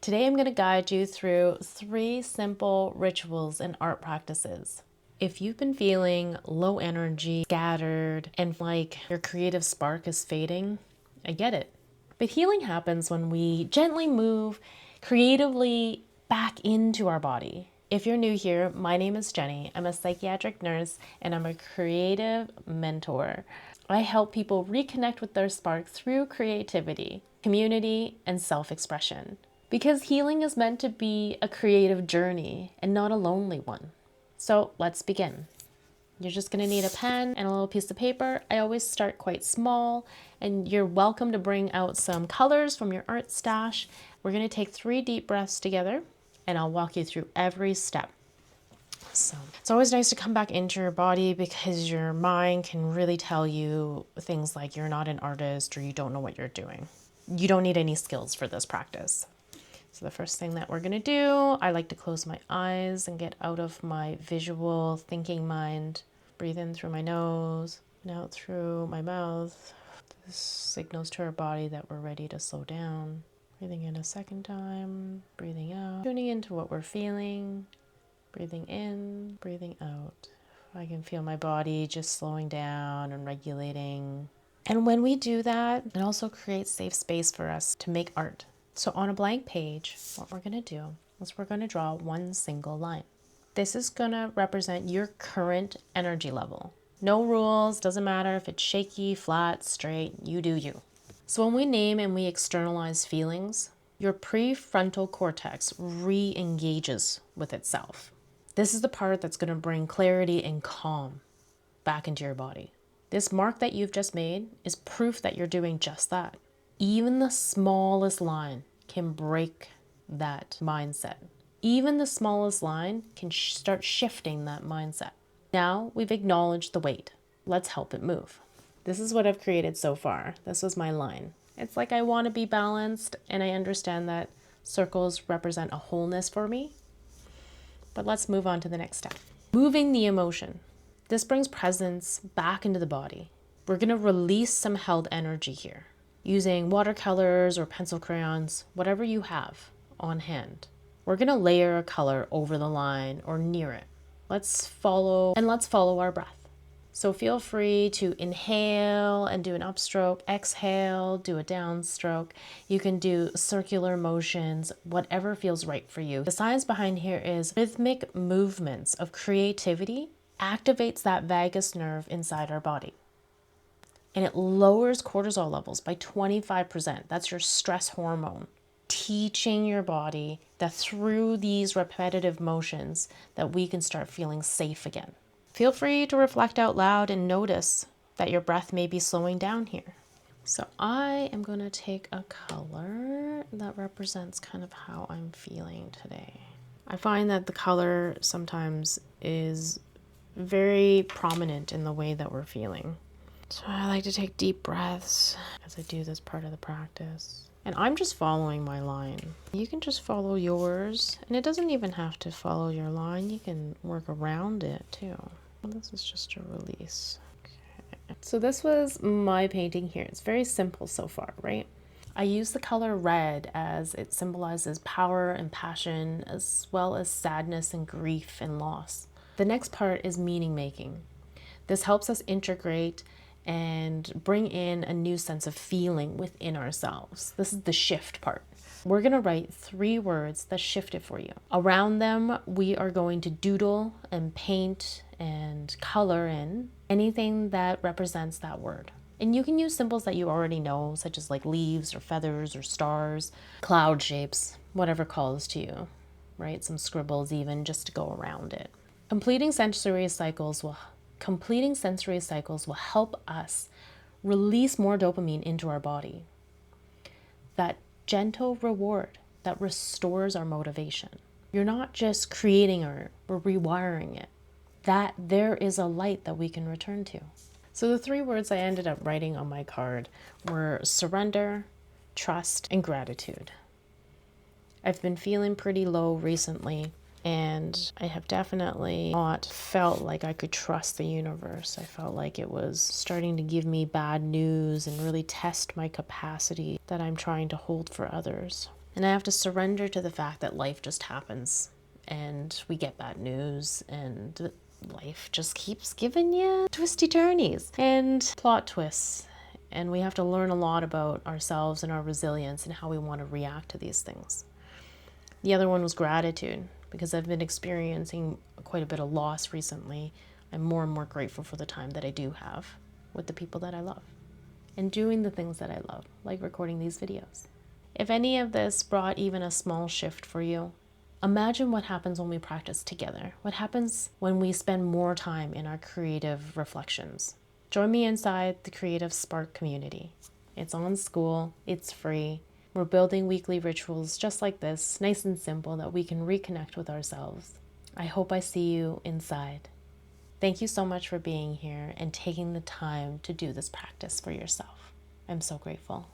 Today I'm going to guide you through 3 simple rituals and art practices. If you've been feeling low energy, scattered, and like your creative spark is fading, I get it. But healing happens when we gently move creatively back into our body. If you're new here, my name is Jenny. I'm a psychiatric nurse and I'm a creative mentor. I help people reconnect with their spark through creativity, community, and self-expression. Because healing is meant to be a creative journey and not a lonely one. So let's begin. You're just going to need a pen and a little piece of paper. I always start quite small, and you're welcome to bring out some colors from your art stash. We're going to take 3 deep breaths together, and I'll walk you through every step. So it's always nice to come back into your body because your mind can really tell you things like you're not an artist or you don't know what you're doing. You don't need any skills for this practice. So the first thing that we're going to do, I like to close my eyes and get out of my visual thinking mind. Breathe in through my nose and out through my mouth. This signals to our body that we're ready to slow down. Breathing in a second time, breathing out, tuning into what we're feeling. Breathing in, breathing out. I can feel my body just slowing down and regulating. And when we do that, it also creates safe space for us to make art. So on a blank page, what we're going to do is we're going to draw one single line. This is going to represent your current energy level. No rules, doesn't matter if it's shaky, flat, straight, you do you. So when we name and we externalize feelings, your prefrontal cortex re-engages with itself. This is the part that's going to bring clarity and calm back into your body. This mark that you've just made is proof that you're doing just that. Even the smallest line can break that mindset. Even the smallest line can start shifting that mindset. Now we've acknowledged the weight. Let's help it move. This is what I've created so far. This was my line. It's like I want to be balanced, and I understand that circles represent a wholeness for me. But let's move on to the next step. Moving the emotion. This brings presence back into the body. We're going to release some held energy here using watercolors or pencil crayons, whatever you have on hand. We're going to layer a color over the line or near it. Let's follow our breath. So feel free to inhale and do an upstroke, exhale, do a downstroke. You can do circular motions, whatever feels right for you. The science behind here is rhythmic movements of creativity activates that vagus nerve inside our body. And it lowers cortisol levels by 25%. That's your stress hormone. Teaching your body that through these repetitive motions that we can start feeling safe again. Feel free to reflect out loud and notice that your breath may be slowing down here. So I am going to take a color that represents kind of how I'm feeling today. I find that the color sometimes is very prominent in the way that we're feeling. So I like to take deep breaths as I do this part of the practice. And I'm just following my line. You can just follow yours, and it doesn't even have to follow your line. You can work around it too. This is just a release. Okay. So this was my painting here. It's very simple so far, right? I use the color red as it symbolizes power and passion, as well as sadness and grief and loss. The next part is meaning making. This helps us integrate and bring in a new sense of feeling within ourselves. This is the shift part. We're going to write 3 words that shift it for you. Around them, we are going to doodle and paint and color in anything that represents that word. And you can use symbols that you already know, such as like leaves or feathers or stars, cloud shapes, whatever calls to you, right? Some scribbles even, just to go around it. Completing sensory cycles will help us release more dopamine into our body. That gentle reward that restores our motivation. You're not just creating art, we're rewiring it. That there is a light that we can return to. So the 3 words I ended up writing on my card were surrender, trust, and gratitude. I've been feeling pretty low recently, and I have definitely not felt like I could trust the universe. I felt like it was starting to give me bad news and really test my capacity that I'm trying to hold for others. And I have to surrender to the fact that life just happens and we get bad news and life just keeps giving you twisty turnies and plot twists. And we have to learn a lot about ourselves and our resilience and how we want to react to these things. The other one was gratitude, because I've been experiencing quite a bit of loss recently. I'm more and more grateful for the time that I do have with the people that I love and doing the things that I love, like recording these videos. If any of this brought even a small shift for you, imagine what happens when we practice together. What happens when we spend more time in our creative reflections? Join me inside the Creative Spark community. It's on School, it's free. We're building weekly rituals just like this, nice and simple, that we can reconnect with ourselves. I hope I see you inside. Thank you so much for being here and taking the time to do this practice for yourself. I'm so grateful.